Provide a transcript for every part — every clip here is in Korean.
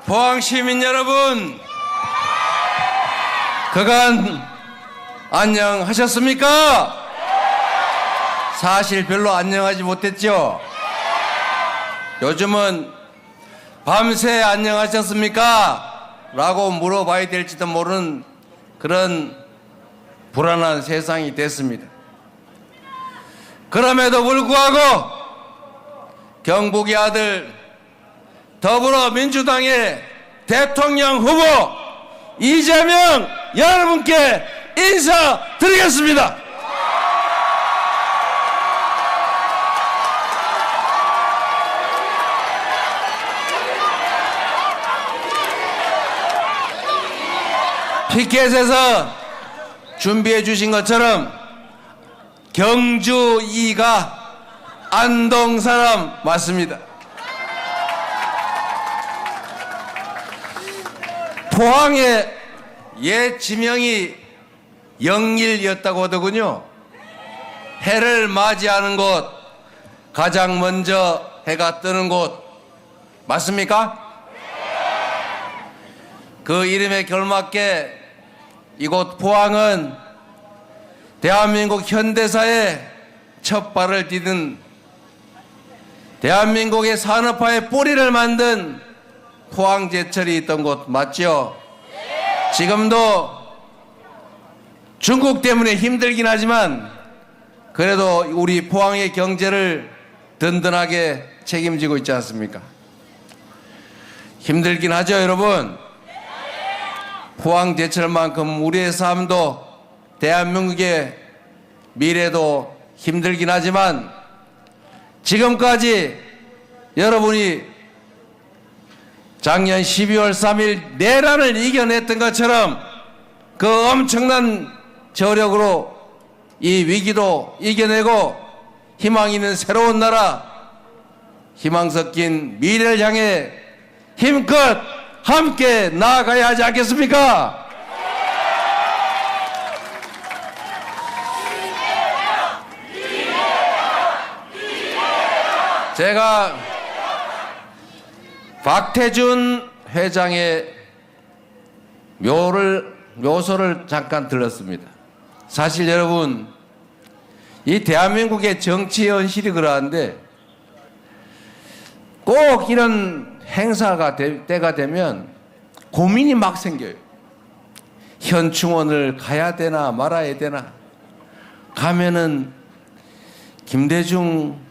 포항 시민 여러분, 그간 안녕하셨습니까? 사실 별로 안녕하지 못했죠. 요즘은 밤새 안녕하셨습니까? 라고 물어봐야 될지도 모르는 그런 불안한 세상이 됐습니다. 그럼에도 불구하고 경북의 아들 더불어민주당의 대통령 후보 이재명 여러분께 인사드리겠습니다. 피켓에서 준비해 주신 것처럼 경주 2가 안동 사람 맞습니다. 포항의 옛 지명이 영일이었다고 하더군요. 해를 맞이하는 곳, 가장 먼저 해가 뜨는 곳 맞습니까? 그 이름에 걸맞게 이곳 포항은 대한민국 현대사에 첫 발을 디딘 대한민국의 산업화의 뿌리를 만든 포항제철이 있던 곳 맞죠? 지금도 중국 때문에 힘들긴 하지만 그래도 우리 포항의 경제를 든든하게 책임지고 있지 않습니까? 힘들긴 하죠, 여러분. 포항제철만큼 우리의 삶도 대한민국의 미래도 힘들긴 하지만 지금까지 여러분이 작년 12월 3일 내란을 이겨냈던 것처럼 그 엄청난 저력으로 이 위기도 이겨내고 희망 있는 새로운 나라, 희망 섞인 미래를 향해 힘껏 함께 나아가야 하지 않겠습니까? 제가 박태준 회장의 묘소를 잠깐 들었습니다. 사실 여러분, 이 대한민국의 정치 현실이 그러한데 꼭 이런 행사가 때가 되면 고민이 막 생겨요. 현충원을 가야 되나 말아야 되나. 가면은 김대중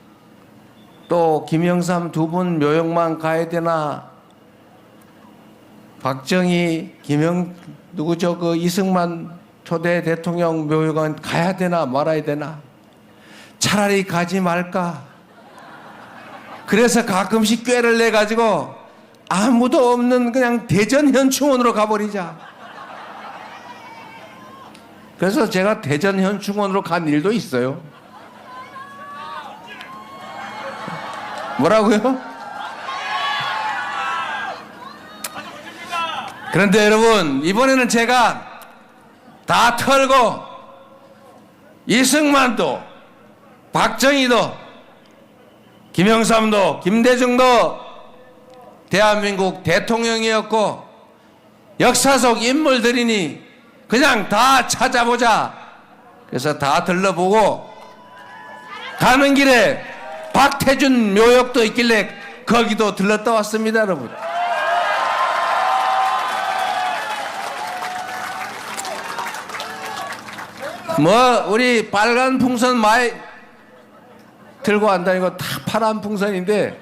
또 김영삼 두 분 묘역만 가야 되나, 박정희, 누구죠? 그 이승만 초대 대통령 묘역은 가야 되나 말아야 되나. 차라리 가지 말까. 그래서 가끔씩 꾀를 내 가지고 아무도 없는 그냥 대전 현충원으로 가버리자. 그래서 제가 대전 현충원으로 간 일도 있어요. 뭐라고요? 그런데 여러분, 이번에는 제가 다 털고 이승만도 박정희도 김영삼도 김대중도 대한민국 대통령이었고 역사 속 인물들이니 그냥 다 찾아보자. 그래서 다 들러보고 가는 길에 박태준 묘역도 있길래 거기도 들렀다 왔습니다, 여러분. 우리 빨간 풍선 많이 들고 안 다니고 다 파란 풍선인데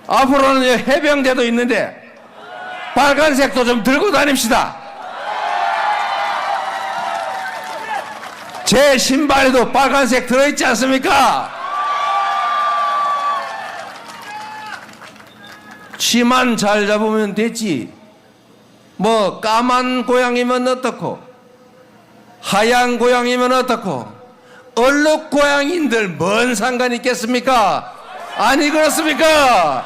앞으로는 해병대도 있는데 빨간색도 좀 들고 다닙시다. 제 신발에도 빨간색 들어있지 않습니까? 치만 잘 잡으면 되지. 뭐 까만 고양이면 어떻고 하얀 고양이면 어떻고 얼룩 고양이인들 뭔 상관이 있겠습니까? 아니 그렇습니까?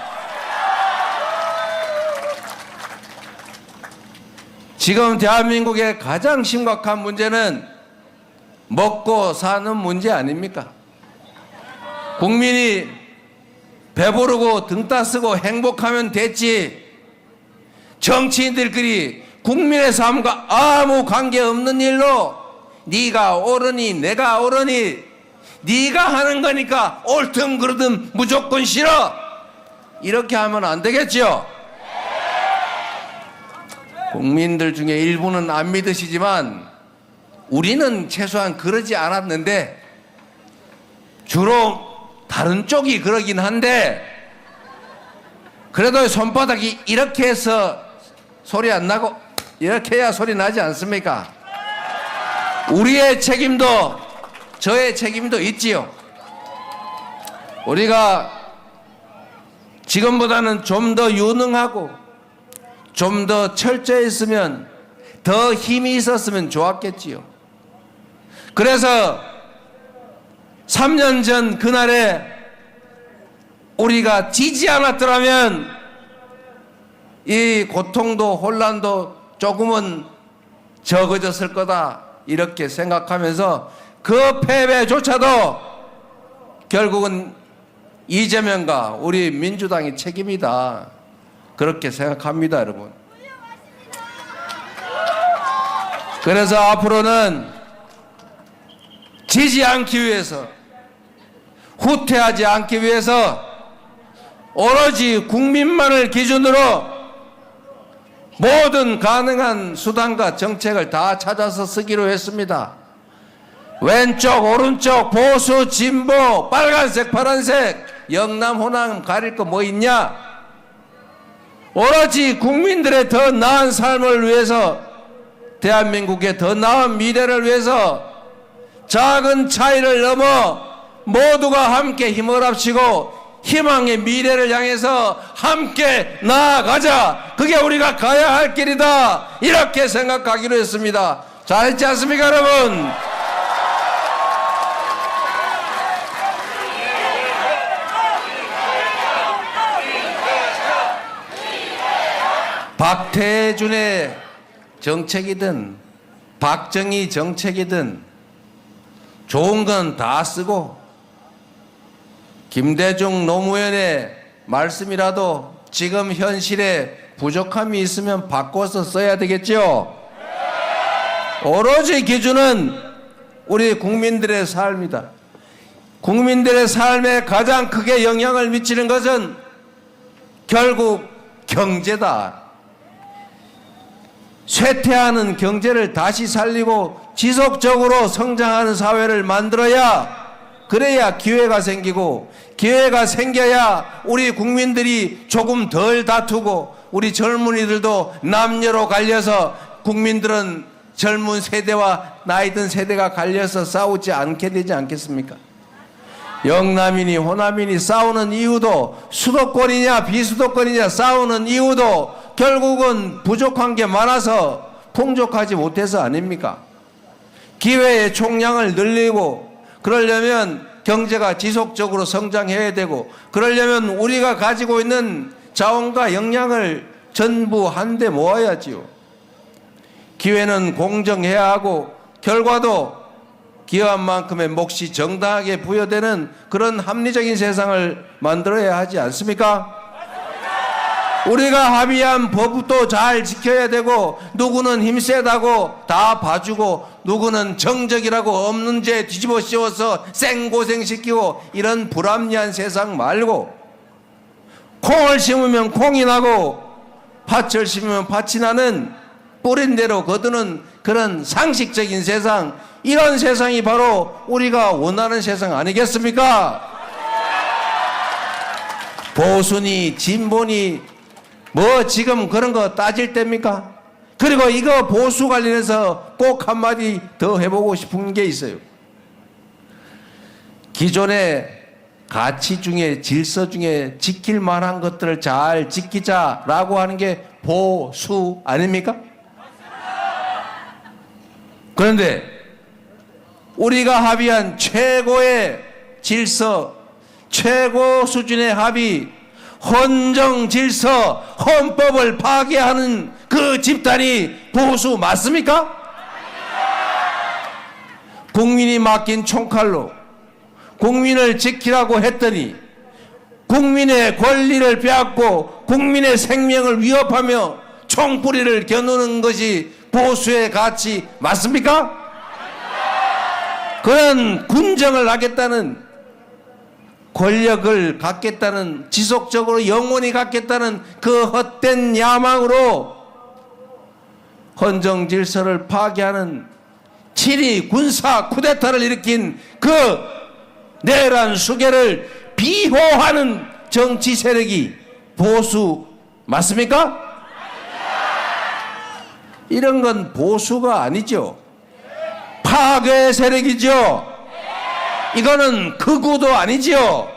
지금 대한민국의 가장 심각한 문제는 먹고 사는 문제 아닙니까? 국민이 배부르고 등 따쓰고 행복하면 됐지 정치인들끼리 국민의 삶과 아무 관계없는 일로 네가 옳으니 내가 옳으니 네가 하는 거니까 옳든 그르든 무조건 싫어, 이렇게 하면 안 되겠죠. 국민들 중에 일부는 안 믿으시지만 우리는 최소한 그러지 않았는데, 주로 다른 쪽이 그러긴 한데, 그래도 손바닥이 이렇게 해서 소리 안 나고 이렇게 해야 소리 나지 않습니까? 우리의 책임도 저의 책임도 있지요. 우리가 지금보다는 좀 더 유능하고 좀 더 철저했으면, 더 힘이 있었으면 좋았겠지요. 그래서 3년 전 그날에 우리가 지지 않았더라면 이 고통도 혼란도 조금은 적어졌을 거다, 이렇게 생각하면서 그 패배조차도 결국은 이재명과 우리 민주당의 책임이다, 그렇게 생각합니다, 여러분. 그래서 앞으로는 지지 않기 위해서, 후퇴하지 않기 위해서 오로지 국민만을 기준으로 모든 가능한 수단과 정책을 다 찾아서 쓰기로 했습니다. 왼쪽 오른쪽 보수 진보 빨간색 파란색 영남 호남 가릴 거 뭐 있냐? 오로지 국민들의 더 나은 삶을 위해서, 대한민국의 더 나은 미래를 위해서 작은 차이를 넘어 모두가 함께 힘을 합치고 희망의 미래를 향해서 함께 나아가자, 그게 우리가 가야 할 길이다, 이렇게 생각하기로 했습니다. 잘했지 않습니까, 여러분? 박태준의 정책이든 박정희 정책이든 좋은 건 다 쓰고, 김대중 노무현의 말씀이라도 지금 현실에 부족함이 있으면 바꿔서 써야 되겠죠. 오로지 기준은 우리 국민들의 삶이다. 국민들의 삶에 가장 크게 영향을 미치는 것은 결국 경제다. 쇠퇴하는 경제를 다시 살리고 지속적으로 성장하는 사회를 만들어야, 그래야 기회가 생기고, 기회가 생겨야 우리 국민들이 조금 덜 다투고, 우리 젊은이들도 남녀로 갈려서, 국민들은 젊은 세대와 나이 든 세대가 갈려서 싸우지 않게 되지 않겠습니까? 영남이니 호남이니 싸우는 이유도, 수도권이냐 비수도권이냐 싸우는 이유도 결국은 부족한 게 많아서 풍족하지 못해서 아닙니까? 기회의 총량을 늘리고, 그러려면 경제가 지속적으로 성장해야 되고, 그러려면 우리가 가지고 있는 자원과 역량을 전부 한데 모아야지요. 기회는 공정해야 하고, 결과도 기여한 만큼의 몫이 정당하게 부여되는 그런 합리적인 세상을 만들어야 하지 않습니까? 우리가 합의한 법도 잘 지켜야 되고, 누구는 힘세다고 다 봐주고, 누구는 정적이라고 없는 죄 뒤집어 씌워서 생고생시키고, 이런 불합리한 세상 말고, 콩을 심으면 콩이 나고 밭을 심으면 밭이 나는 뿌린 대로 거두는 그런 상식적인 세상, 이런 세상이 바로 우리가 원하는 세상 아니겠습니까? 보수니 진보니 뭐 지금 그런 거 따질 때입니까? 그리고 이거 보수 관련해서 꼭 한마디 더 해보고 싶은 게 있어요. 기존의 가치 중에, 질서 중에 지킬 만한 것들을 잘 지키자라고 하는 게 보수 아닙니까? 그런데 우리가 합의한 최고의 질서, 최고 수준의 합의, 헌정 질서, 헌법을 파괴하는 그 집단이 보수 맞습니까? 국민이 맡긴 총칼로 국민을 지키라고 했더니 국민의 권리를 빼앗고 국민의 생명을 위협하며 총뿌리를 겨누는 것이 보수의 가치 맞습니까? 그런 군정을 하겠다는, 권력을 갖겠다는, 지속적으로 영원히 갖겠다는 그 헛된 야망으로 헌정 질서를 파괴하는 7.2 군사 쿠데타를 일으킨 그 내란 수괴를 비호하는 정치 세력이 보수 맞습니까? 이런 건 보수가 아니죠. 파괴 세력이죠. 이거는 극우도 아니죠.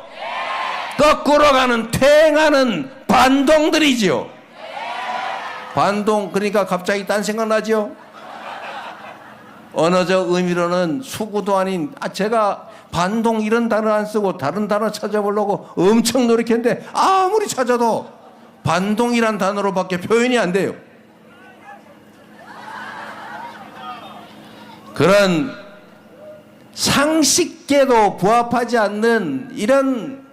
거꾸로 가는 퇴행하는 반동들이죠. 반동, 그러니까 갑자기 딴 생각 나죠. 언어적 의미로는 수구도 아닌, 제가 반동 이런 단어 안 쓰고 다른 단어 찾아보려고 엄청 노력했는데 아무리 찾아도 반동이란 단어로밖에 표현이 안 돼요. 그런 상식계도 부합하지 않는 이런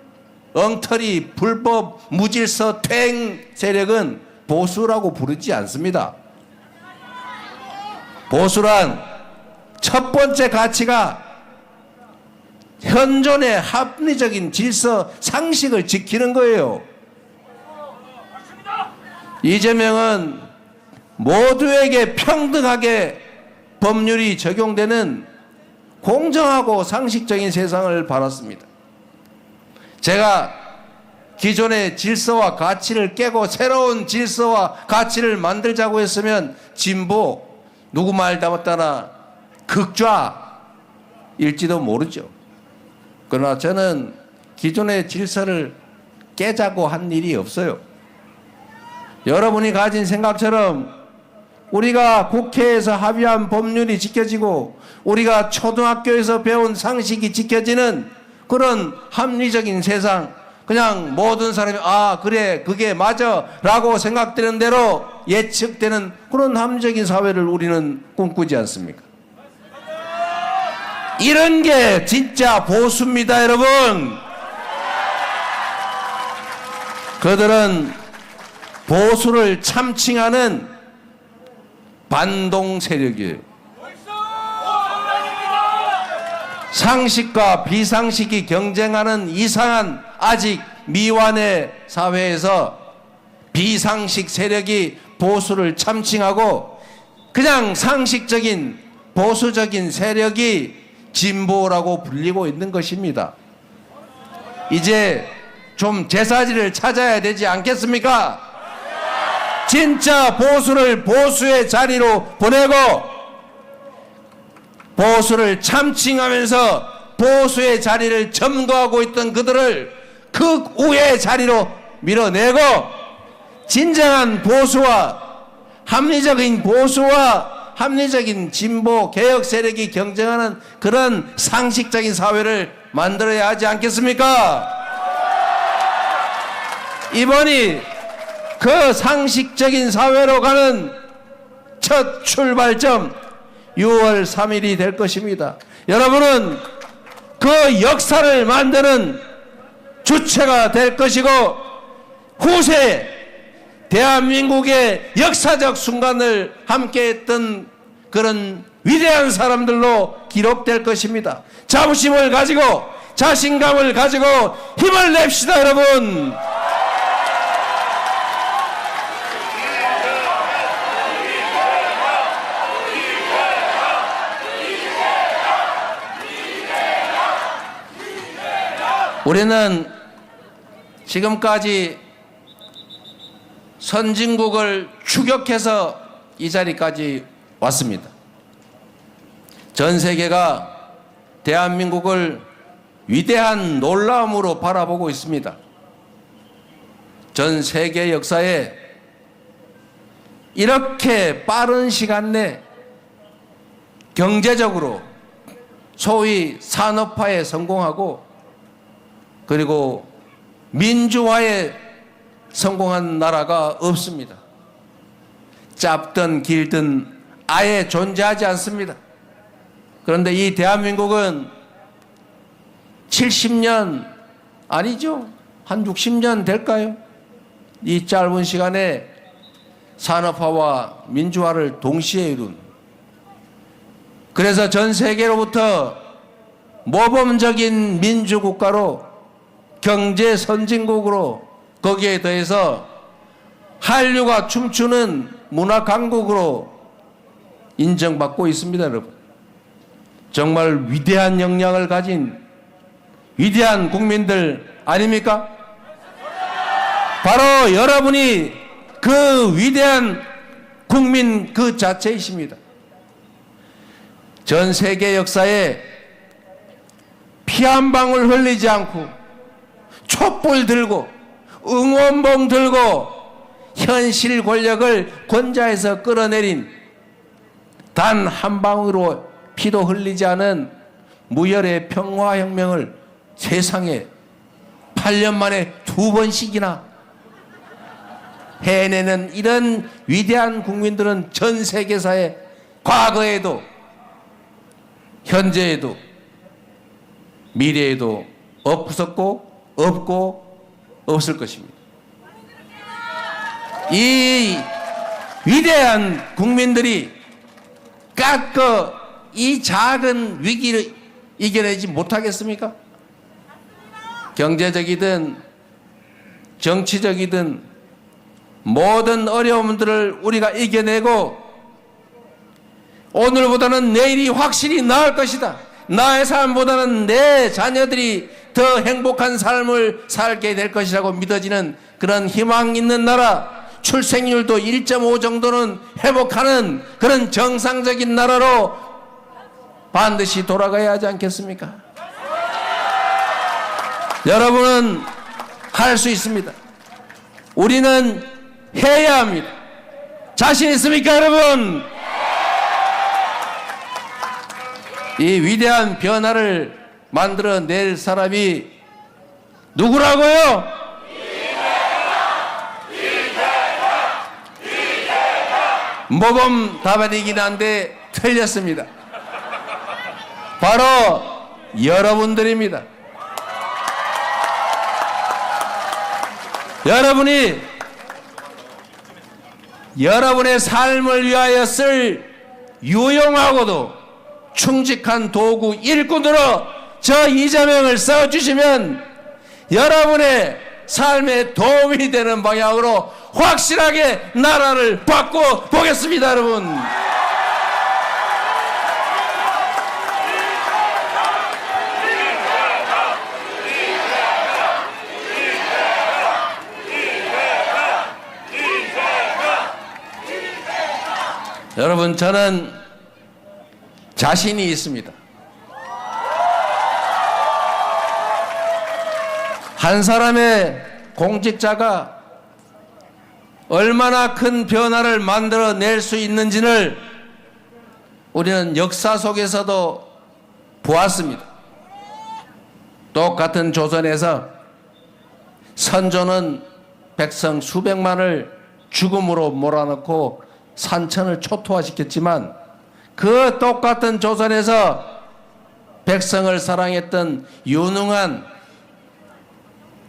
엉터리 불법 무질서 퇴행 세력은 보수라고 부르지 않습니다. 보수란 첫 번째 가치가 현존의 합리적인 질서 상식을 지키는 거예요. 이재명은 모두에게 평등하게 법률이 적용되는 공정하고 상식적인 세상을 바랐습니다. 제가 기존의 질서와 가치를 깨고 새로운 질서와 가치를 만들자고 했으면 진보, 누구 말 담았다나 극좌일지도 모르죠. 그러나 저는 기존의 질서를 깨자고 한 일이 없어요. 여러분이 가진 생각처럼 우리가 국회에서 합의한 법률이 지켜지고 우리가 초등학교에서 배운 상식이 지켜지는 그런 합리적인 세상, 그냥 모든 사람이 그래 그게 맞아 라고 생각되는 대로 예측되는 그런 합리적인 사회를 우리는 꿈꾸지 않습니까? 이런 게 진짜 보수입니다, 여러분. 그들은 보수를 참칭하는 반동 세력이에요. 상식과 비상식이 경쟁하는 이상한 아직 미완의 사회에서 비상식 세력이 보수를 참칭하고 그냥 상식적인 보수적인 세력이 진보라고 불리고 있는 것입니다. 이제 좀 제사지를 찾아야 되지 않겠습니까? 진짜 보수를 보수의 자리로 보내고 보수를 참칭하면서 보수의 자리를 점거하고 있던 그들을 극우의 자리로 밀어내고 진정한 보수와 합리적인 진보 개혁 세력이 경쟁하는 그런 상식적인 사회를 만들어야 하지 않겠습니까? 이번이 그 상식적인 사회로 가는 첫 출발점 6월 3일이 될 것입니다. 여러분은 그 역사를 만드는 주체가 될 것이고 후세에 대한민국의 역사적 순간을 함께했던 그런 위대한 사람들로 기록될 것입니다. 자부심을 가지고 자신감을 가지고 힘을 냅시다, 여러분. 우리는 지금까지 선진국을 추격해서 이 자리까지 왔습니다. 전 세계가 대한민국을 위대한 놀라움으로 바라보고 있습니다. 전 세계 역사에 이렇게 빠른 시간 내 경제적으로 소위 산업화에 성공하고 그리고 민주화에 성공한 나라가 없습니다. 짧든 길든 아예 존재하지 않습니다. 그런데 이 대한민국은 70년 아니죠? 한 60년 될까요? 이 짧은 시간에 산업화와 민주화를 동시에 이룬, 그래서 전 세계로부터 모범적인 민주국가로, 경제 선진국으로, 거기에 더해서 한류가 춤추는 문화 강국으로 인정받고 있습니다, 여러분. 정말 위대한 역량을 가진 위대한 국민들 아닙니까? 바로 여러분이 그 위대한 국민 그 자체이십니다. 전 세계 역사에 피 한 방울 흘리지 않고 촛불 들고 응원봉 들고 현실 권력을 권좌에서 끌어내린, 단 한 방울로 피도 흘리지 않은 무혈의 평화혁명을 세상에 8년 만에 2번씩이나 해내는 이런 위대한 국민들은 전 세계사에 과거에도 현재에도 미래에도 없었고 없고 없을 것입니다. 이 위대한 국민들이 깎어 이 작은 위기를 이겨내지 못하겠습니까? 경제적이든 정치적이든 모든 어려움들을 우리가 이겨내고 오늘보다는 내일이 확실히 나을 것이다, 나의 삶보다는 내 자녀들이 더 행복한 삶을 살게 될 것이라고 믿어지는 그런 희망 있는 나라, 출생률도 1.5 정도는 회복하는 그런 정상적인 나라로 반드시 돌아가야 하지 않겠습니까? 여러분은 할 수 있습니다. 우리는 해야 합니다. 자신 있습니까, 여러분? 이 위대한 변화를 만들어낼 사람이 누구라고요? 모범 답안이긴 한데 틀렸습니다. 바로 여러분들입니다. 여러분이 여러분의 삶을 위하여 쓸 유용하고도 충직한 도구 일꾼으로 저 이재명을 써주시면 여러분의 삶에 도움이 되는 방향으로 확실하게 나라를 바꿔 보겠습니다, 여러분. 여러분, 저는 자신이 있습니다. 한 사람의 공직자가 얼마나 큰 변화를 만들어낼 수 있는지를 우리는 역사 속에서도 보았습니다. 똑같은 조선에서 선조는 백성 수백만을 죽음으로 몰아넣고 산천을 초토화시켰지만 그 똑같은 조선에서 백성을 사랑했던 유능한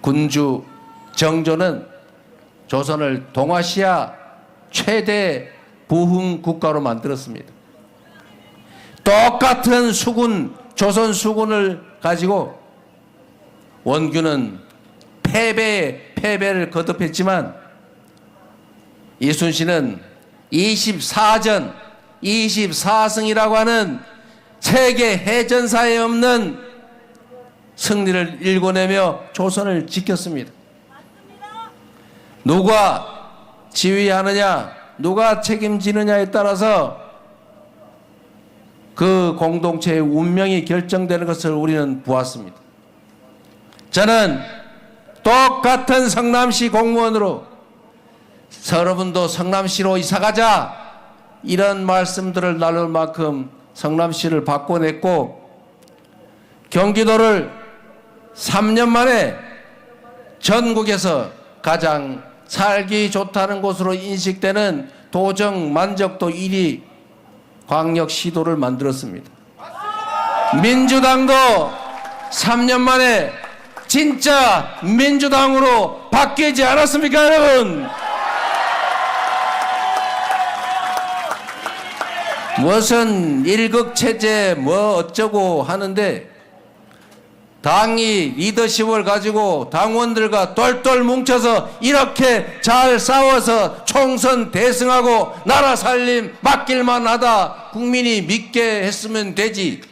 군주 정조는 조선을 동아시아 최대 부흥 국가로 만들었습니다. 똑같은 수군, 조선 수군을 가지고 원균은 패배를 거듭했지만 이순신은 24전, 24승이라고 하는 세계 해전사에 없는 승리를 일궈내며 조선을 지켰습니다. 누가 지휘하느냐, 누가 책임지느냐에 따라서 그 공동체의 운명이 결정되는 것을 우리는 보았습니다. 저는 똑같은 성남시 공무원으로 여러분도 성남시로 이사가자 이런 말씀들을 나눌 만큼 성남시를 바꿔냈고 경기도를 3년 만에 전국에서 가장 살기 좋다는 곳으로 인식되는 도정 만족도 1위 광역시도를 만들었습니다. 민주당도 3년 만에 진짜 민주당으로 바뀌지 않았습니까, 여러분? 무슨 일극체제 뭐 어쩌고 하는데 당이 리더십을 가지고 당원들과 똘똘 뭉쳐서 이렇게 잘 싸워서 총선 대승하고 나라 살림 맡길만 하다 국민이 믿게 했으면 되지.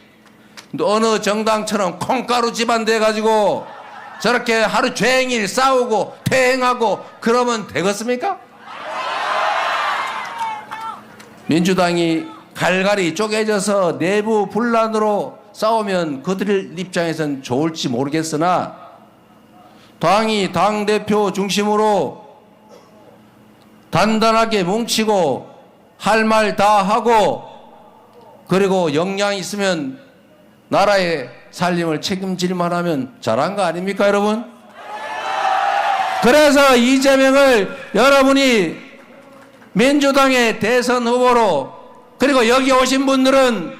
어느 정당처럼 콩가루 집안 돼가지고 저렇게 하루 종일 싸우고 퇴행하고 그러면 되겠습니까? 민주당이 갈갈이 쪼개져서 내부 분란으로 싸우면 그들 입장에선 좋을지 모르겠으나 당이 당대표 중심으로 단단하게 뭉치고 할 말 다 하고 그리고 역량이 있으면 나라의 살림을 책임질만 하면 잘한 거 아닙니까 여러분? 그래서 이재명을 여러분이 민주당의 대선 후보로 그리고 여기 오신 분들은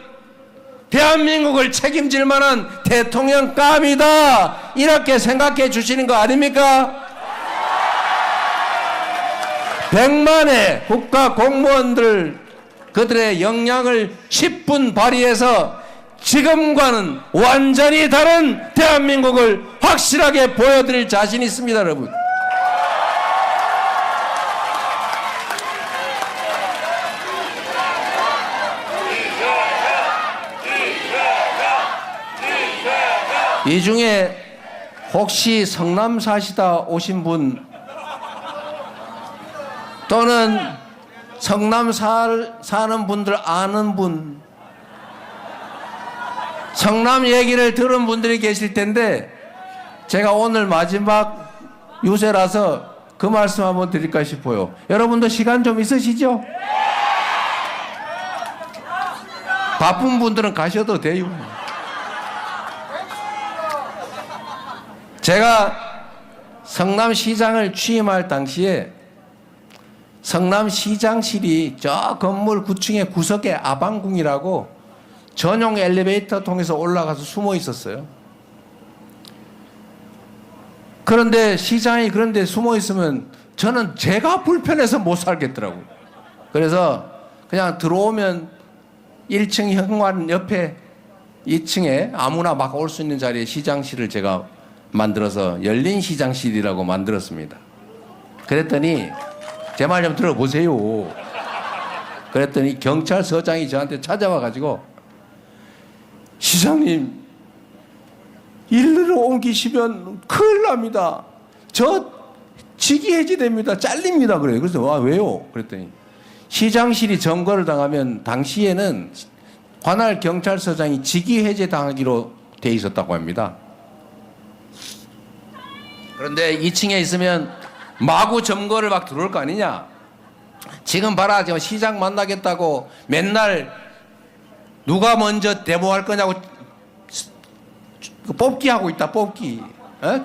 대한민국을 책임질 만한 대통령감이다 이렇게 생각해 주시는 거 아닙니까? 100만의 국가 공무원들 그들의 역량을 10분 발휘해서 지금과는 완전히 다른 대한민국을 확실하게 보여드릴 자신이 있습니다 여러분. 이 중에 혹시 성남 사시다 오신 분 또는 성남 사는 분들 아는 분 성남 얘기를 들은 분들이 계실 텐데 제가 오늘 마지막 유세라서 그 말씀 한번 드릴까 싶어요. 여러분도 시간 좀 있으시죠? 바쁜 분들은 가셔도 돼요. 제가 성남시장을 취임할 당시에 성남시장실이 저 건물 9층의 구석에 아방궁이라고 전용 엘리베이터 통해서 올라가서 숨어 있었어요. 그런데 시장이 그런데 숨어 있으면 저는 제가 불편해서 못 살겠더라고요. 그래서 그냥 들어오면 1층 현관 옆에 2층에 아무나 막 올 수 있는 자리에 시장실을 제가 만들어서 열린 시장실이라고 만들었습니다. 그랬더니 제 말 좀 들어보세요. 그랬더니 경찰서장이 저한테 찾아와 가지고 시장님 일로 옮기시면 큰일 납니다. 저 직위 해지됩니다. 잘립니다. 그래요. 그래서 왜요? 그랬더니 시장실이 점거를 당하면 당시에는 관할 경찰서장이 직위 해제당하기로 돼 있었다고 합니다. 그런데 2층에 있으면 마구 점거를 막 들어올 거 아니냐. 지금 봐라, 지금 시장 만나겠다고 맨날 누가 먼저 대모할 거냐고 뽑기 하고 있다. 뽑기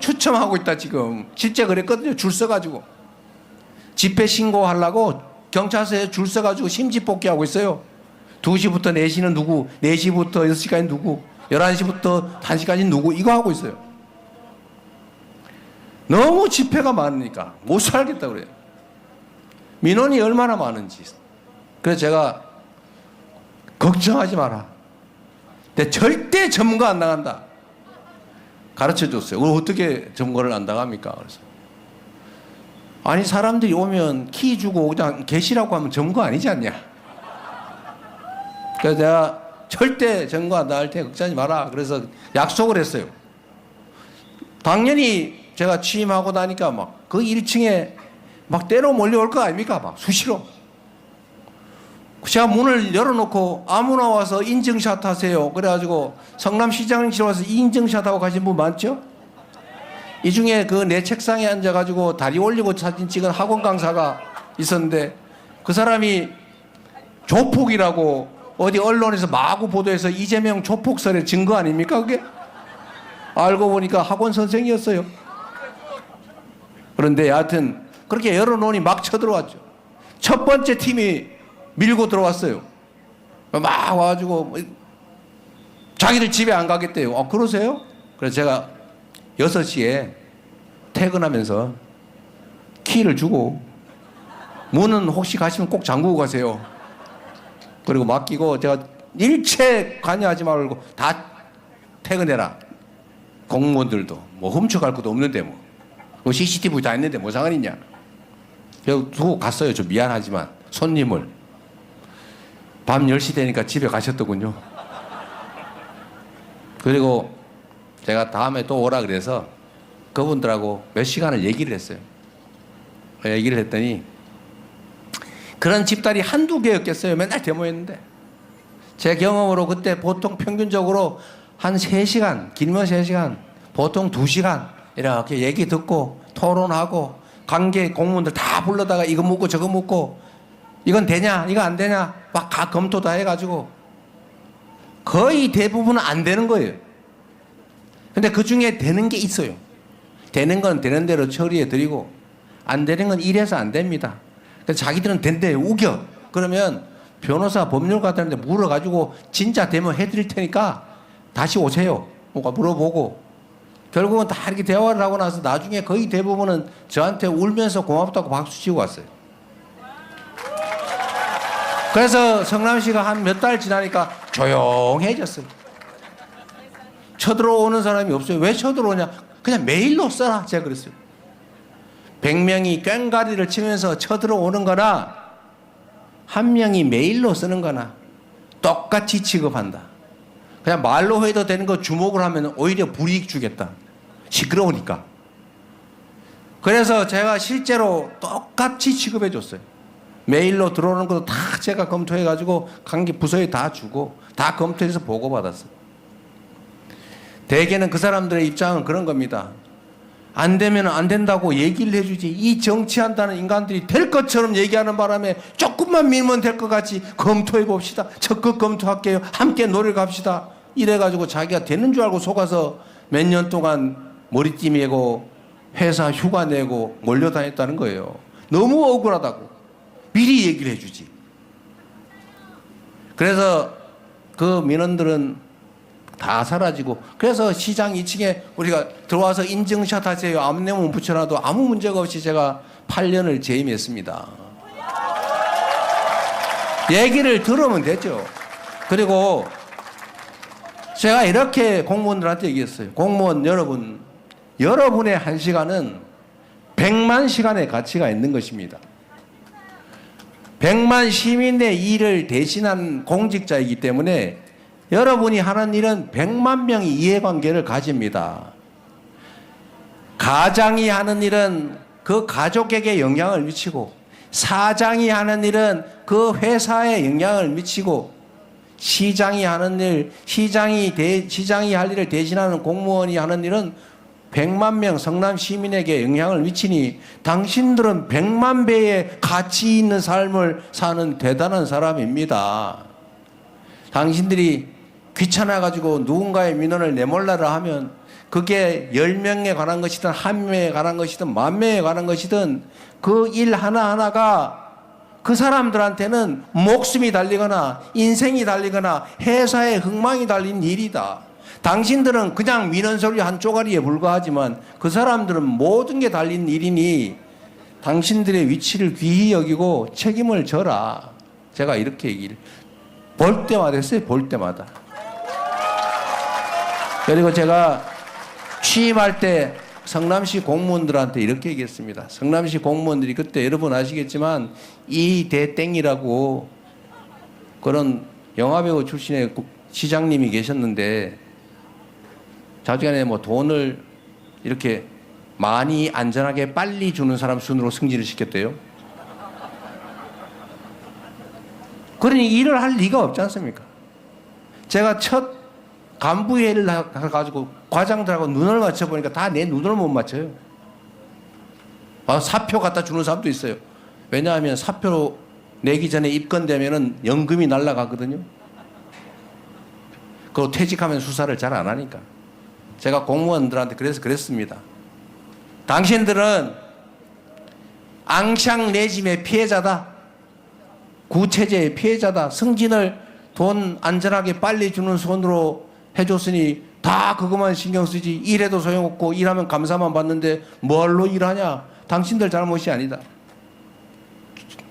추첨하고 있다. 지금 실제 그랬거든요. 줄 서가지고 집회 신고하려고 경찰서에 줄 서가지고 심지 뽑기 하고 있어요. 2시부터 4시는 누구, 4시부터 6시까지 누구, 11시부터 1시까지 누구, 이거 하고 있어요. 너무 집회가 많으니까 못 살겠다 그래요. 민원이 얼마나 많은지. 그래서 제가 걱정하지 마라. 근데 절대 점거 안 나간다. 가르쳐 줬어요. 어떻게 점거를 안 나갑니까? 그래서 아니 사람들이 오면 키 주고 그냥 계시라고 하면 점거 아니지 않냐. 그래서 내가 절대 점거 안 나갈 테니까 걱정하지 마라. 그래서 약속을 했어요. 당연히 제가 취임하고 나니까 막 그 1층에 막 때로 몰려올 거 아닙니까? 막 수시로. 제가 문을 열어놓고 아무나 와서 인증샷 하세요. 그래가지고 성남시장실 와서 인증샷 하고 가신 분 많죠? 이 중에 그 내 책상에 앉아가지고 다리 올리고 사진 찍은 학원 강사가 있었는데 그 사람이 조폭이라고 어디 언론에서 마구 보도해서 이재명 조폭설의 증거 아닙니까 그게? 알고 보니까 학원 선생이었어요. 그런데 여하튼 그렇게 열어놓으니 막 쳐들어왔죠. 첫 번째 팀이 밀고 들어왔어요. 막 와가지고 자기들 집에 안 가겠대요. 그러세요? 그래서 제가 6시에 퇴근하면서 키를 주고 문은 혹시 가시면 꼭 잠그고 가세요. 그리고 맡기고 제가 일체 관여하지 말고 다 퇴근해라. 공무원들도 뭐 훔쳐갈 것도 없는데 뭐 CCTV 다 있는데 뭐 상관 있냐. 그래서 두고 갔어요. 좀 미안하지만 손님을. 밤 10시 되니까 집에 가셨더군요. 그리고 제가 다음에 또 오라 그래서 그분들하고 몇 시간을 얘기를 했어요. 얘기를 했더니 그런 집단이 한두 개였겠어요. 맨날 데모했는데. 제 경험으로 그때 보통 평균적으로 한 3시간, 길면 3시간, 보통 2시간 이렇게 얘기 듣고 토론하고 관계 공무원들 다 불러다가 이거 묻고 저거 묻고 이건 되냐 이거 안 되냐 막 다 검토 다 해가지고 거의 대부분은 안 되는 거예요. 근데 그 중에 되는 게 있어요. 되는 건 되는 대로 처리해 드리고 안 되는 건 이래서 안 됩니다. 그래서 자기들은 된대요. 우겨. 그러면 변호사 법률가들한테 물어가지고 진짜 되면 해드릴 테니까 다시 오세요. 뭐가 물어보고 결국은 다 이렇게 대화를 하고 나서 나중에 거의 대부분은 저한테 울면서 고맙다고 박수 치고 왔어요. 그래서 성남시가 한 몇 달 지나니까 조용해졌어요. 쳐들어오는 사람이 없어요. 왜 쳐들어오냐? 그냥 메일로 써라. 제가 그랬어요. 100명이 꽹가리를 치면서 쳐들어오는 거나 한 명이 메일로 쓰는 거나 똑같이 취급한다. 그냥 말로 해도 되는 거 주목을 하면 오히려 불이익 주겠다. 시끄러우니까. 그래서 제가 실제로 똑같이 취급해 줬어요. 메일로 들어오는 것도 다 제가 검토해가지고 관계 부서에 다 주고 다 검토해서 보고받았어요. 대개는 그 사람들의 입장은 그런 겁니다. 안 되면 안 된다고 얘기를 해주지. 이 정치한다는 인간들이 될 것처럼 얘기하는 바람에 조금만 밀면 될 것 같이 검토해 봅시다. 적극 검토할게요. 함께 노력합시다. 이래가지고 자기가 되는 줄 알고 속아서 몇 년 동안 머리띠 메고 회사 휴가 내고 몰려다녔다는 거예요. 너무 억울하다고. 미리 얘기를 해주지. 그래서 그 민원들은 다 사라지고 그래서 시장 2층에 우리가 들어와서 인증샷 하세요. 암내문 붙여놔도 아무 문제가 없이 제가 8년을 재임했습니다. 얘기를 들으면 되죠. 그리고 제가 이렇게 공무원들한테 얘기했어요. 공무원 여러분, 여러분의 1시간은 100만 시간의 가치가 있는 것입니다. 100만 시민의 일을 대신한 공직자이기 때문에 여러분이 하는 일은 100만 명이 이해관계를 가집니다. 가장이 하는 일은 그 가족에게 영향을 미치고 사장이 하는 일은 그 회사에 영향을 미치고 시장이 하는 일, 시장이 할 일을 대신하는 공무원이 하는 일은 100만 명 성남 시민에게 영향을 미치니 당신들은 100만 배의 가치 있는 삶을 사는 대단한 사람입니다. 당신들이 귀찮아가지고 누군가의 민원을 내몰라라 하면 그게 10명에 관한 것이든 1명에 관한 것이든 10,000명에 관한 것이든 그 일 하나하나가 그 사람들한테는 목숨이 달리거나 인생이 달리거나 회사의 흥망이 달린 일이다. 당신들은 그냥 민원 소리 한 쪼가리에 불과하지만 그 사람들은 모든 게 달린 일이니 당신들의 위치를 귀히 여기고 책임을 져라. 제가 이렇게 얘기를 볼 때마다 했어요. 볼 때마다. 그리고 제가 취임할 때 성남시 공무원들한테 이렇게 얘기했습니다. 성남시 공무원들이 그때 여러분 아시겠지만 이대땡이라고 그런 영화배우 출신의 시장님이 계셨는데 자주간에 뭐 돈을 이렇게 많이 안전하게 빨리 주는 사람 순으로 승진을 시켰대요. 그러니 일을 할 리가 없지 않습니까? 제가 첫 간부회의를 해가지고 과장들하고 눈을 맞춰보니까 다 내 눈을 못 맞춰요. 사표 갖다 주는 사람도 있어요. 왜냐하면 사표 내기 전에 입건되면은 연금이 날아가거든요. 그리고 퇴직하면 수사를 잘 안 하니까. 제가 공무원들한테 그래서 그랬습니다. 당신들은 앙샹 레짐의 피해자다. 구체제의 피해자다. 승진을 돈 안전하게 빨리 주는 손으로 해줬으니 다 그것만 신경 쓰지. 일해도 소용없고 일하면 감사만 받는데 뭘로 일하냐. 당신들 잘못이 아니다.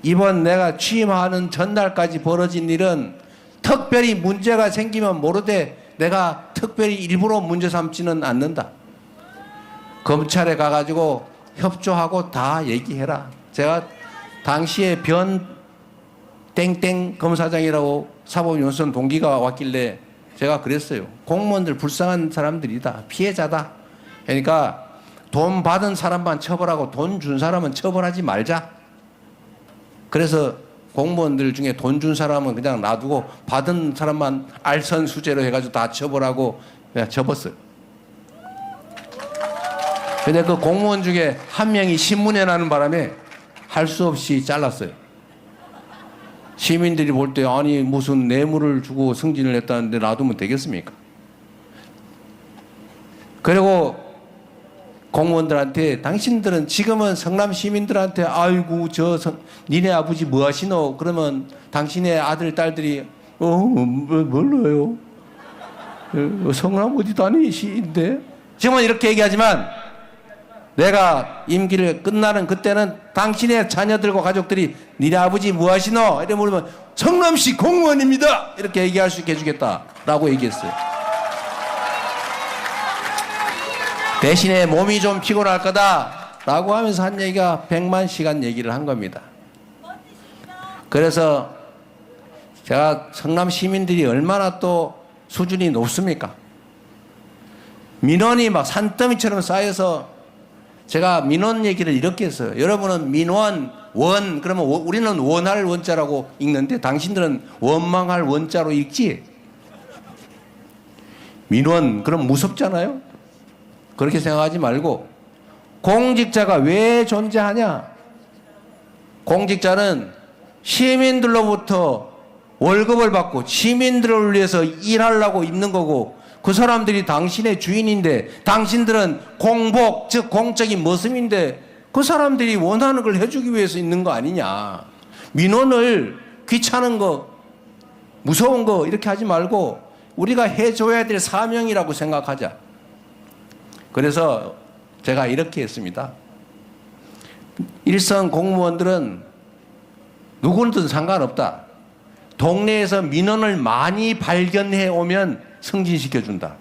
이번 내가 취임하는 전날까지 벌어진 일은 특별히 문제가 생기면 모르되 내가 특별히 일부러 문제 삼지는 않는다. 검찰에 가가지고 협조하고 다 얘기해라. 제가 당시에 변 땡땡 검사장이라고 사법연수원 동기가 왔길래 제가 그랬어요. 공무원들 불쌍한 사람들이다. 피해자다. 그러니까 돈 받은 사람만 처벌하고 돈 준 사람은 처벌하지 말자. 그래서 공무원들 중에 돈 준 사람은 그냥 놔두고 받은 사람만 알선수재로 해가지고 다 처벌하고 그냥 접었어요. 근데 그 공무원 중에 한 명이 신문에 나는 바람에 할 수 없이 잘랐어요. 시민들이 볼 때 아니 무슨 뇌물을 주고 승진을 했다는데 놔두면 되겠습니까? 그리고 공무원들한테 당신들은 지금은 성남 시민들한테 아이고 니네 아버지 뭐 하시노? 그러면 당신의 아들 딸들이 몰라요. 성남 어디 다니시인데? 지금은 이렇게 얘기하지만 내가 임기를 끝나는 그때는 당신의 자녀들과 가족들이 니네 아버지 뭐 하시노? 이렇게 물으면 성남시 공무원입니다. 이렇게 얘기할 수 있게 해주겠다라고 얘기했어요. 대신에 몸이 좀 피곤할 거다라고 하면서 한 얘기가 100만 시간 얘기를 한 겁니다. 그래서 제가 성남 시민들이 얼마나 또 수준이 높습니까? 민원이 막 산더미처럼 쌓여서 제가 민원 얘기를 이렇게 했어요. 여러분은 민원, 원, 그러면 우리는 원할 원자라고 읽는데 당신들은 원망할 원자로 읽지? 민원, 그럼 무섭잖아요? 그렇게 생각하지 말고 공직자가 왜 존재하냐? 공직자는 시민들로부터 월급을 받고 시민들을 위해서 일하려고 있는 거고 그 사람들이 당신의 주인인데 당신들은 공복, 즉 공적인 모습인데 그 사람들이 원하는 걸 해주기 위해서 있는 거 아니냐. 민원을 귀찮은 거, 무서운 거 이렇게 하지 말고 우리가 해줘야 될 사명이라고 생각하자. 그래서 제가 이렇게 했습니다. 일선 공무원들은 누구든 상관없다. 동네에서 민원을 많이 발견해 오면 승진시켜준다.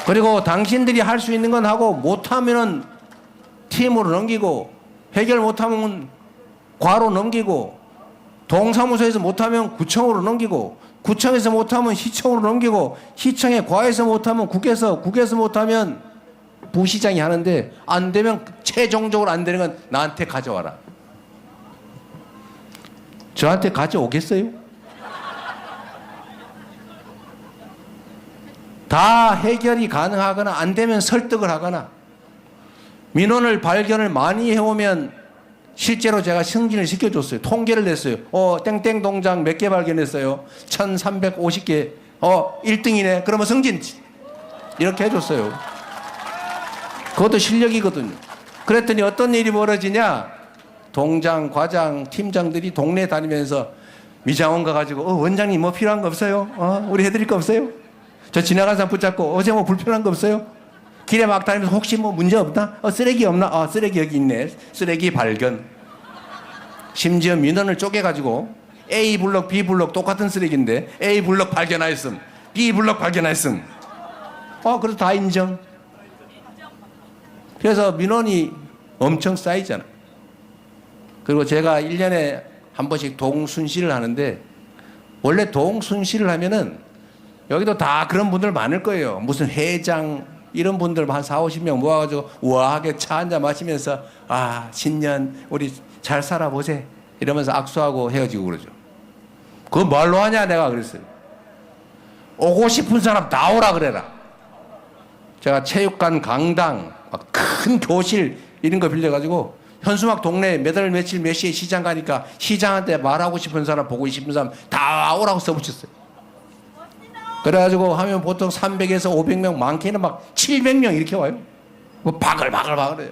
그리고 당신들이 할 수 있는 건 하고 못하면은 팀으로 넘기고 해결 못하면 과로 넘기고 동사무소에서 못하면 구청으로 넘기고 구청에서 못하면 시청으로 넘기고 시청에 과에서 못하면 국에서 못하면 부시장이 하는데 안 되면 최종적으로 안 되는 건 나한테 가져와라. 저한테 가져오겠어요? 다 해결이 가능하거나 안 되면 설득을 하거나 민원을 발견을 많이 해오면 실제로 제가 승진을 시켜줬어요. 통계를 냈어요. 땡땡 동장 몇 개 발견했어요. 1350개. 1등이네. 그러면 승진. 이렇게 해줬어요. 그것도 실력이거든요. 그랬더니 어떤 일이 벌어지냐. 동장, 과장, 팀장들이 동네 다니면서 미장원 가가지고 원장님 뭐 필요한 거 없어요? 우리 해드릴 거 없어요? 저 지나간 사람 붙잡고 어제 뭐 불편한 거 없어요? 길에 막 다니면서 혹시 뭐 문제 없나? 쓰레기 없나? 쓰레기 여기 있네. 쓰레기 발견. 심지어 민원을 쪼개가지고 A 블럭, B 블럭 똑같은 쓰레기인데 A 블럭 발견하였음. B 블럭 발견하였음. 그래서 다 인정. 그래서 민원이 엄청 쌓이잖아. 그리고 제가 1년에 한 번씩 동순실을 하는데 원래 동순실을 하면은 여기도 다 그런 분들 많을 거예요. 무슨 회장 이런 분들 한 4, 50명 모아가지고 우아하게 차 한잔 마시면서 신년 우리 잘 살아보세 이러면서 악수하고 헤어지고 그러죠. 그거 뭘로 하냐 내가 그랬어요. 오고 싶은 사람 다 오라 그래라. 제가 체육관 강당 큰 교실 이런 거 빌려가지고 현수막 동네에 몇 월 며칠 몇 시에 시장 가니까 시장한테 말하고 싶은 사람 보고 싶은 사람 다 오라고 써붙였어요. 그래가지고 하면 보통 300에서 500명 많게는 막 700명 이렇게 와요. 바글바글바글해요.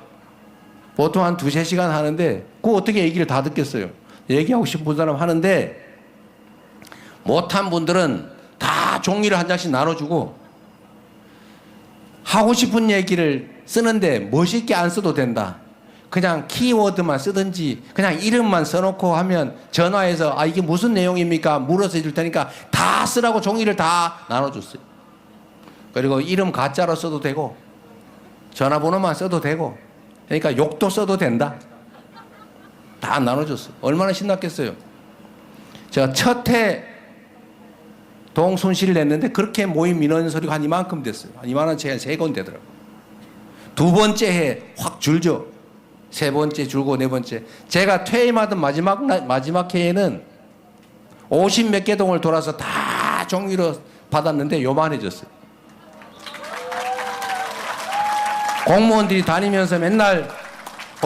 보통 한 2-3시간 하는데 그거 어떻게 얘기를 다 듣겠어요. 얘기하고 싶은 사람 하는데 못한 분들은 다 종이를 한 장씩 나눠주고 하고 싶은 얘기를 쓰는데 멋있게 안 써도 된다. 그냥 키워드만 쓰든지 그냥 이름만 써놓고 하면 전화해서 아 이게 무슨 내용입니까? 물어서 해줄 테니까 다 쓰라고 종이를 다 나눠줬어요. 그리고 이름 가짜로 써도 되고 전화번호만 써도 되고 그러니까 욕도 써도 된다. 다 나눠줬어요. 얼마나 신났겠어요. 제가 첫 해 동순실을 냈는데 그렇게 모임 인원 소리가 한 이만큼 됐어요. 한 이만한 채 한 3건 되더라고요. 두 번째 해 확 줄죠. 세 번째 줄고 네 번째. 제가 퇴임하던 마지막 해에는 50 몇 개 동을 돌아서 다 종이로 받았는데 요만해졌어요. 공무원들이 다니면서 맨날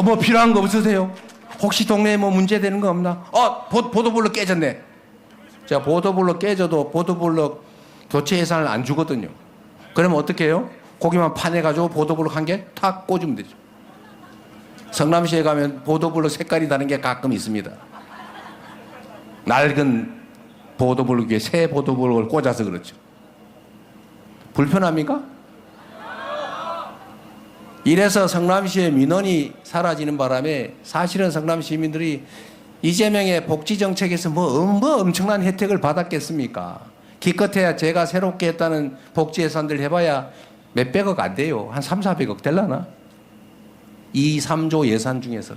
뭐 필요한 거 없으세요? 혹시 동네에 뭐 문제되는 거 없나? 보도블럭 깨졌네. 제가 보도블럭 깨져도 보도블럭 교체 예산을 안 주거든요. 그러면 어떻게 해요? 거기만 파내가지고 보도블럭 한 개 탁 꽂으면 되죠. 성남시에 가면 보도블럭 색깔이 다른 게 가끔 있습니다. 낡은 보도블럭 위에 새 보도블럭을 꽂아서 그렇죠. 불편합니까? 이래서 성남시의 민원이 사라지는 바람에 사실은 성남 시민들이 이재명의 복지정책에서 뭐 엄청난 혜택을 받았겠습니까? 기껏해야 제가 새롭게 했다는 복지 예산들 해봐야 몇백억 안 돼요. 한 3, 400억 될라나? 2, 3조 예산 중에서.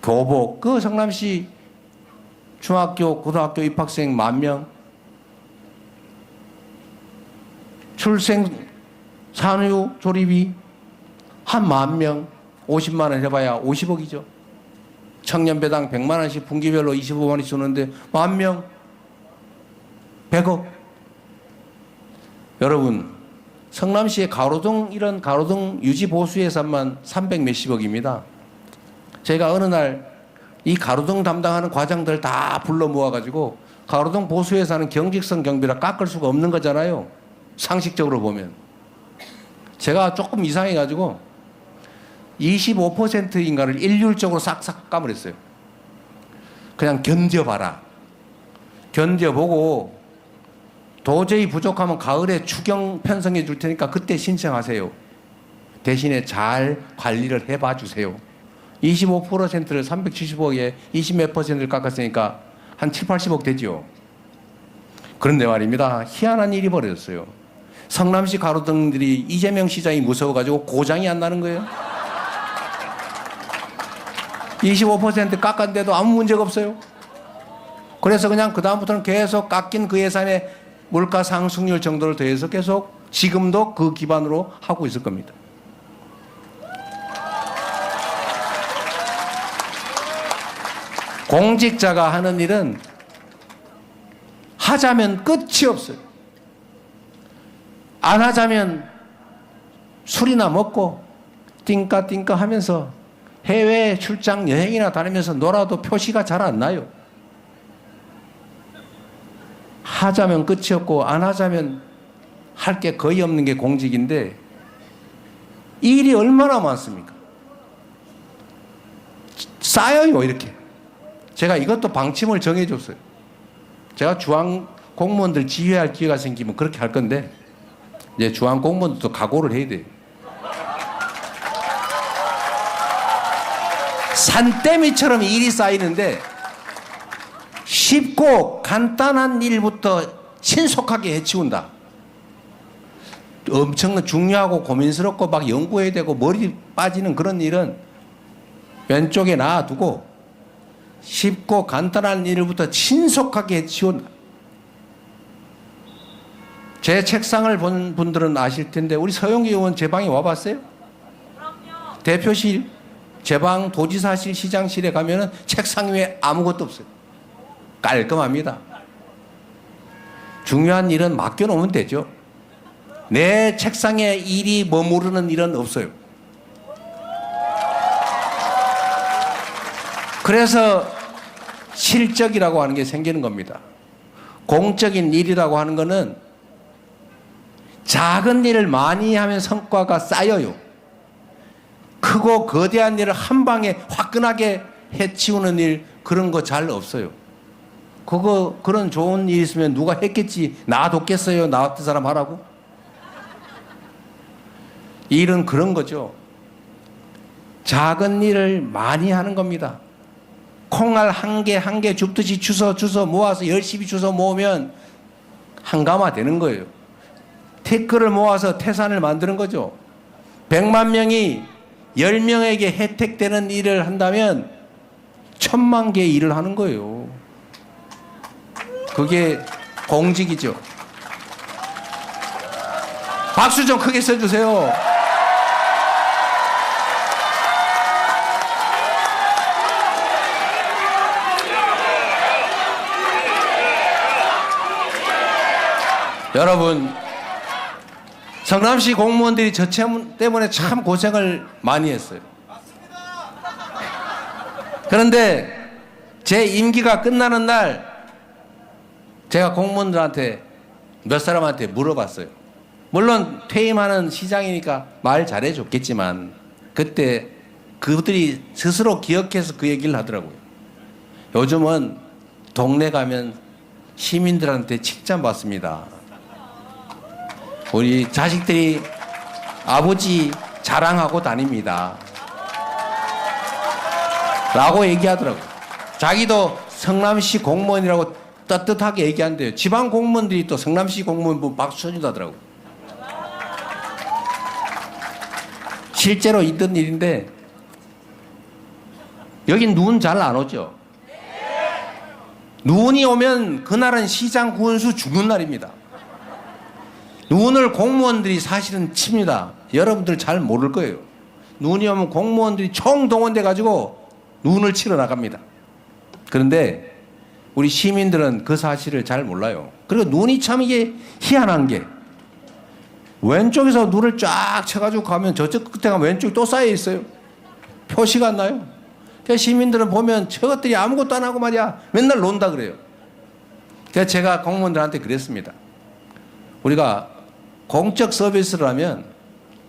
교복, 그 성남시 중학교, 고등학교 입학생 10,000명, 출생 산후 조리비 한 10,000명 50만 원 해봐야 50억이죠. 청년배당 100만 원씩 분기별로 25만 원씩 주는데 10,000명 100억. 여러분 성남시의 이런 가로등 유지 보수 예산만 300 몇십억입니다. 제가 어느 날 이 가로등 담당하는 과장들 다 불러 모아가지고 가로등 보수 예산은 경직성 경비라 깎을 수가 없는 거잖아요. 상식적으로 보면. 제가 조금 이상해가지고 25%인가를 일률적으로 싹싹 까버렸어요. 그냥 견뎌봐라. 견뎌보고 도저히 부족하면 가을에 추경 편성해 줄 테니까 그때 신청하세요. 대신에 잘 관리를 해봐 주세요. 25%를 370억에 20 몇 %를 깎았으니까 한 7, 80억 되죠. 그런데 말입니다. 희한한 일이 벌어졌어요. 성남시 가로등들이 이재명 시장이 무서워가지고 고장이 안 나는 거예요. 25% 깎았는데도 아무 문제가 없어요. 그래서 그냥 그다음부터는 계속 깎인 그 예산에 물가 상승률 정도를 더해서 계속 지금도 그 기반으로 하고 있을 겁니다. 공직자가 하는 일은 하자면 끝이 없어요. 안 하자면 술이나 먹고 띵까띵까 하면서 해외 출장 여행이나 다니면서 놀아도 표시가 잘 안 나요. 하자면 끝이 없고 안 하자면 할 게 거의 없는 게 공직인데 일이 얼마나 많습니까? 쌓여요 이렇게. 제가 이것도 방침을 정해줬어요. 제가 중앙 공무원들 지휘할 기회가 생기면 그렇게 할 건데 이제 중앙 공무원들도 각오를 해야 돼요. 산더미처럼 일이 쌓이는데 쉽고 간단한 일부터 신속하게 해치운다. 엄청난 중요하고 고민스럽고 막 연구해야 되고 머리 빠지는 그런 일은 왼쪽에 놔두고 쉽고 간단한 일부터 신속하게 해치운다. 제 책상을 본 분들은 아실 텐데 우리 서영기 의원 제 방에 와봤어요? 그럼요. 대표실, 제 방, 도지사실, 시장실에 가면은 책상 위에 아무것도 없어요. 깔끔합니다. 중요한 일은 맡겨놓으면 되죠. 내 책상에 일이 머무르는 일은 없어요. 그래서 실적이라고 하는 게 생기는 겁니다. 공적인 일이라고 하는 거는 작은 일을 많이 하면 성과가 쌓여요. 크고 거대한 일을 한 방에 화끈하게 해치우는 일 그런 거 잘 없어요. 그런 좋은 일 있으면 누가 했겠지. 놔뒀겠어요. 나 같은 사람 하라고. 일은 그런 거죠. 작은 일을 많이 하는 겁니다. 콩알 한 개 한 개 줍듯이 주워 모아서 열심히 주워 모으면 한가마 되는 거예요. 태클을 모아서 태산을 만드는 거죠. 100만 명이 10명에게 혜택되는 일을 한다면 1000만 개의 일을 하는 거예요. 그게 공직이죠. 박수 좀 크게 써주세요. 여러분, 성남시 공무원들이 저 때문에 참 고생을 많이 했어요. 그런데 제 임기가 끝나는 날 제가 공무원들한테 몇 사람한테 물어봤어요. 물론 퇴임하는 시장이니까 말 잘해줬겠지만 그때 그들이 스스로 기억해서 그 얘기를 하더라고요. 요즘은 동네 가면 시민들한테 칭찬받습니다. 우리 자식들이 아버지 자랑하고 다닙니다. 라고 얘기하더라고요. 자기도 성남시 공무원이라고 떳떳하게 얘기한대요. 지방 공무원들이 또 성남시 공무원 보면 박수 쳐준다더라고요. 실제로 있던 일인데 여긴 눈 잘 안 오죠? 눈이 오면 그날은 시장 군수 죽는 날입니다. 눈을 공무원들이 사실은 칩니다. 여러분들 잘 모를 거예요. 눈이 오면 공무원들이 총동원돼 가지고 눈을 치러 나갑니다. 그런데 우리 시민들은 그 사실을 잘 몰라요. 그리고 눈이 참 이게 희한한 게 왼쪽에서 눈을 쫙 쳐가지고 가면 저쪽 끝에 가면 왼쪽이 또 쌓여 있어요. 표시가 안 나요. 그래서 시민들은 보면 저것들이 아무것도 안 하고 말이야 맨날 논다 그래요. 그래서 제가 공무원들한테 그랬습니다. 우리가 공적 서비스를 하면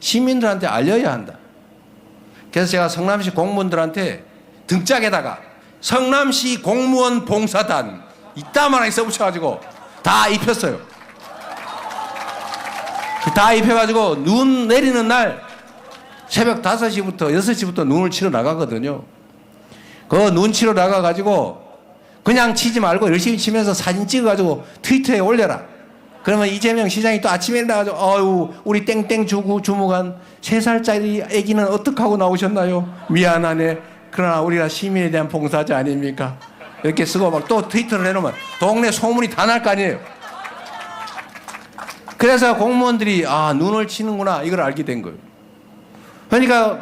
시민들한테 알려야 한다. 그래서 제가 성남시 공무원들한테 등짝에다가 성남시 공무원 봉사단 이따만하게 써붙여가지고 다 입혔어요. 다 입혀가지고 눈 내리는 날 새벽 5시부터 6시부터 눈을 치러 나가거든요. 그 눈 치러 나가가지고 그냥 치지 말고 열심히 치면서 사진 찍어가지고 트위터에 올려라. 그러면 이재명 시장이 또 아침에 일어나가지고 어유 우리 땡땡 주무관 3살짜리 아기는 어떡하고 나오셨나요? 미안하네. 그러나 우리가 시민에 대한 봉사자 아닙니까? 이렇게 쓰고 막 또 트위터를 해놓으면 동네 소문이 다 날 거 아니에요. 그래서 공무원들이 아 눈을 치는구나 이걸 알게 된 거예요. 그러니까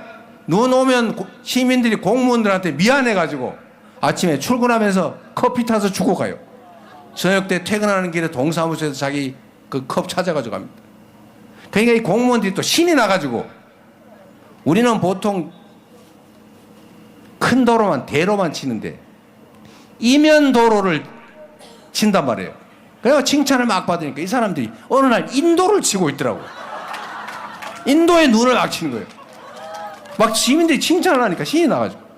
눈 오면 시민들이 공무원들한테 미안해가지고 아침에 출근하면서 커피 타서 주고 가요. 저녁 때 퇴근하는 길에 동사무소에서 자기 그 컵 찾아가지고 갑니다. 그러니까 이 공무원들이 또 신이 나가지고 우리는 보통 큰 도로만 대로만 치는데 이면 도로를 친단 말이에요. 그래서 칭찬을 막 받으니까 이 사람들이 어느 날 인도를 치고 있더라고요. 인도에 눈을 막 치는 거예요. 막 시민들이 칭찬을 하니까 신이 나가지고.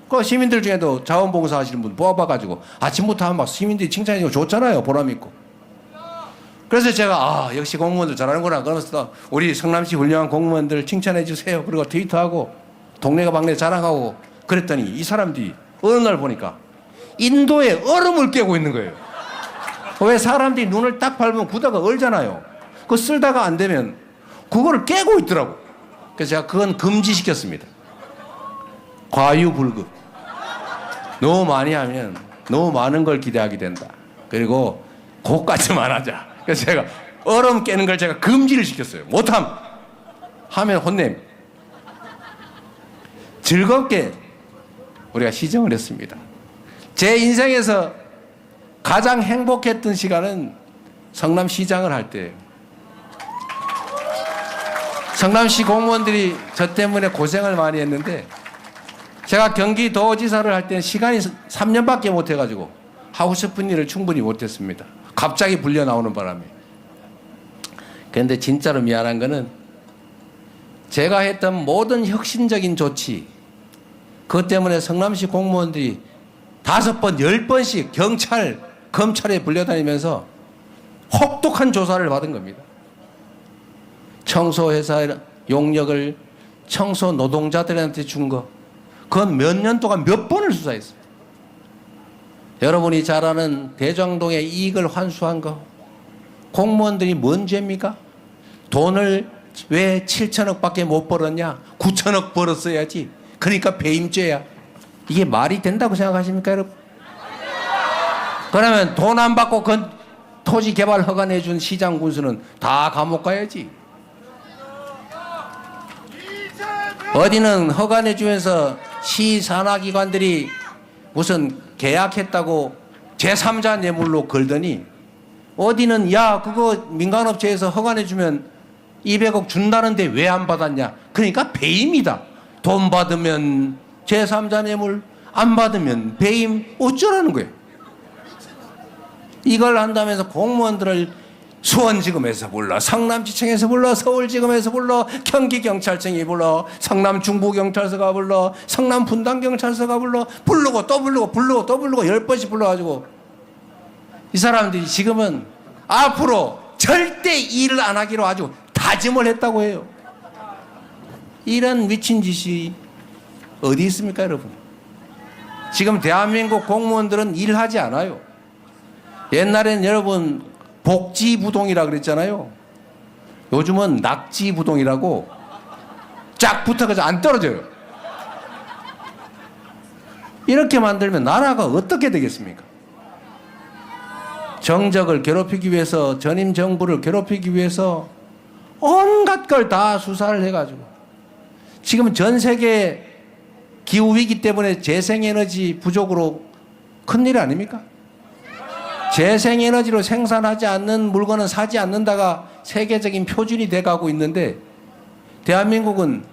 그 시민들 중에도 자원봉사 하시는 분 뽑아가지고 아침부터 하면 막 시민들이 칭찬해주고 좋잖아요. 보람있고. 그래서 제가 아 역시 공무원들 잘하는구나. 그러면서 우리 성남시 훌륭한 공무원들 칭찬해주세요. 그리고 트위터하고 동네가 방네 자랑하고 그랬더니 이 사람들이 어느 날 보니까 인도에 얼음을 깨고 있는 거예요. 왜 사람들이 눈을 딱 밟으면 구다가 얼잖아요. 그거 쓸다가 안 되면 그거를 깨고 있더라고. 그래서 제가 그건 금지시켰습니다. 과유불급. 너무 많이 하면 너무 많은 걸 기대하게 된다. 그리고 그것까지만 하자. 그래서 제가 얼음 깨는 걸 제가 금지를 시켰어요. 못함. 하면 혼냄. 즐겁게 우리가 시정을 했습니다. 제 인생에서 가장 행복했던 시간은 성남시장을 할 때예요. 성남시 공무원들이 저 때문에 고생을 많이 했는데 제가 경기도지사를 할 때는 시간이 3년밖에 못 해가지고 하고 싶은 일을 충분히 못했습니다. 갑자기 불려 나오는 바람에. 그런데 진짜로 미안한 거는 제가 했던 모든 혁신적인 조치 그것 때문에 성남시 공무원들이 5번, 10번씩 경찰, 검찰에 불려다니면서 혹독한 조사를 받은 겁니다. 청소회사 용역을 청소 노동자들한테 준 거, 그건 몇 년 동안 몇 번을 수사했어요. 여러분이 잘 아는 대장동의 이익을 환수한 거, 공무원들이 뭔 죄입니까? 돈을 왜 7천억밖에 못 벌었냐? 9천억 벌었어야지. 그러니까 배임죄야. 이게 말이 된다고 생각하십니까, 여러분? 그러면 돈 안 받고 그 토지 개발 허가 내준 시장 군수는 다 감옥 가야지. 어디는 허가 내주면서 시 산하기관들이 무슨 계약했다고 제3자 뇌물로 걸더니, 어디는 야 그거 민간업체에서 허가 내주면 200억 준다는데 왜 안 받았냐? 그러니까 배임이다. 돈 받으면 제3자 뇌물, 안 받으면 배임, 어쩌라는 거예요. 이걸 한다면서 공무원들을 수원지검에서 불러, 성남지청에서 불러, 서울지검에서 불러, 경기경찰청이 불러, 성남중부경찰서가 불러, 성남분당경찰서가 불러, 부르고 또 부르고 부르고 또 부르고 10번씩 불러가지고, 이 사람들이 지금은 앞으로 절대 일을 안 하기로 아주 다짐을 했다고 해요. 이런 미친 짓이 어디 있습니까, 여러분? 지금 대한민국 공무원들은 일하지 않아요. 옛날엔 여러분 복지부동이라 그랬잖아요. 요즘은 낙지부동이라고 쫙 붙어가지고 안 떨어져요. 이렇게 만들면 나라가 어떻게 되겠습니까? 정적을 괴롭히기 위해서, 전임 정부를 괴롭히기 위해서 온갖 걸 다 수사를 해가지고, 지금 전 세계 기후위기 때문에 재생에너지 부족으로 큰일 아닙니까? 재생에너지로 생산하지 않는 물건은 사지 않는다가 세계적인 표준이 돼가고 있는데, 대한민국은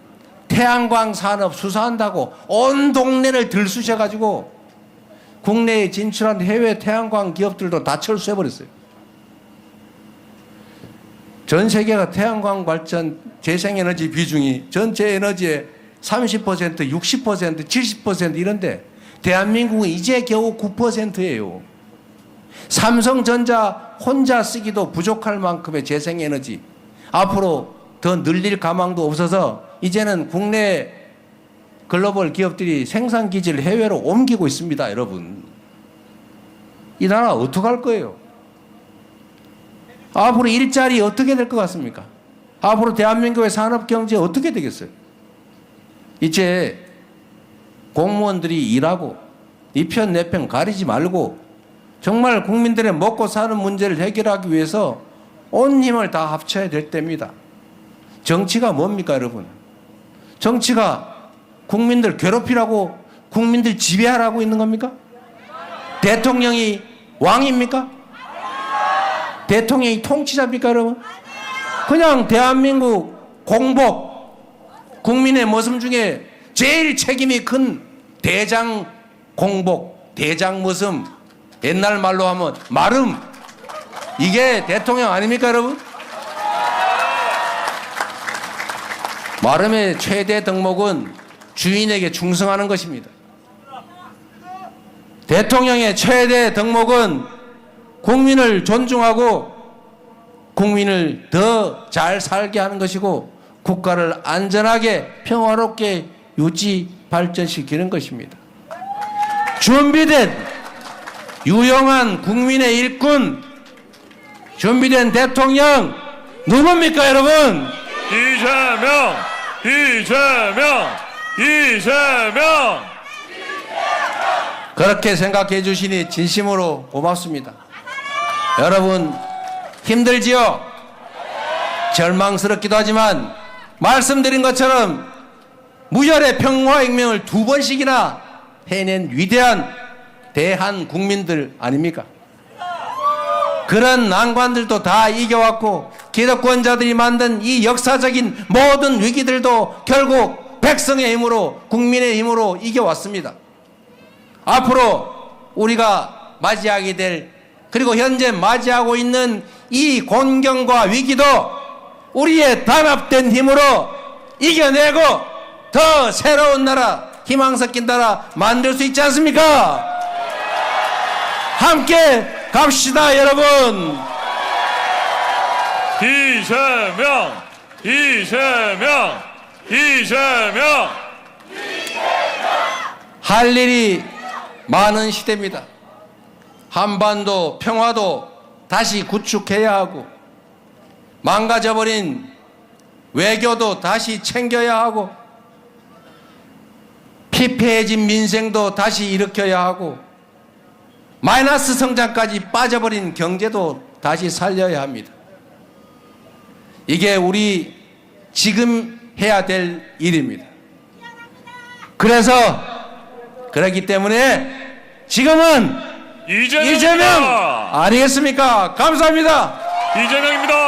태양광 산업 수사한다고 온 동네를 들쑤셔가지고 국내에 진출한 해외 태양광 기업들도 다 철수해버렸어요. 전 세계가 태양광 발전, 재생에너지 비중이 전체 에너지의 30%, 60%, 70% 이런데 대한민국은 이제 겨우 9%예요. 삼성전자 혼자 쓰기도 부족할 만큼의 재생에너지, 앞으로 더 늘릴 가망도 없어서 이제는 국내 글로벌 기업들이 생산기지를 해외로 옮기고 있습니다, 여러분. 이 나라 어떡할 거예요? 앞으로 일자리 어떻게 될 것 같습니까? 앞으로 대한민국의 산업경제 어떻게 되겠어요? 이제 공무원들이 일하고 이 편 내 편 가리지 말고 정말 국민들의 먹고 사는 문제를 해결하기 위해서 온 힘을 다 합쳐야 될 때입니다. 정치가 뭡니까, 여러분? 정치가 국민들 괴롭히라고, 국민들 지배하라고 있는 겁니까? 대통령이 왕입니까? 대통령이 통치자입니까, 여러분? 그냥 대한민국 공복, 국민의 모습 중에 제일 책임이 큰 대장 공복, 대장 모습, 옛날 말로 하면 마름, 이게 대통령 아닙니까, 여러분? 마름의 최대 덕목은 주인에게 충성하는 것입니다. 대통령의 최대 덕목은 국민을 존중하고 국민을 더 잘 살게 하는 것이고 국가를 안전하게 평화롭게 유지 발전시키는 것입니다. 준비된 유용한 국민의 일꾼, 준비된 대통령 누굽니까, 여러분? 이재명! 이재명! 이재명! 그렇게 생각해 주시니 진심으로 고맙습니다. 여러분 힘들지요? 절망스럽기도 하지만 말씀드린 것처럼 무혈의 평화혁명을 2번씩이나 해낸 위대한 대한 국민들 아닙니까? 그런 난관들도 다 이겨왔고 기득권자들이 만든 이 역사적인 모든 위기들도 결국 백성의 힘으로, 국민의 힘으로 이겨왔습니다. 앞으로 우리가 맞이하게 될, 그리고 현재 맞이하고 있는 이 곤경과 위기도 우리의 단합된 힘으로 이겨내고 더 새로운 나라, 희망 섞인 나라 만들 수 있지 않습니까? 함께 갑시다, 여러분. 이재명! 이재명! 이재명! 할 일이 많은 시대입니다. 한반도 평화도 다시 구축해야 하고 망가져버린 외교도 다시 챙겨야 하고 피폐해진 민생도 다시 일으켜야 하고 마이너스 성장까지 빠져버린 경제도 다시 살려야 합니다. 이게 우리 지금 해야 될 일입니다. 그렇기 때문에 지금은 이재명입니다. 이재명 아니겠습니까? 감사합니다. 이재명입니다.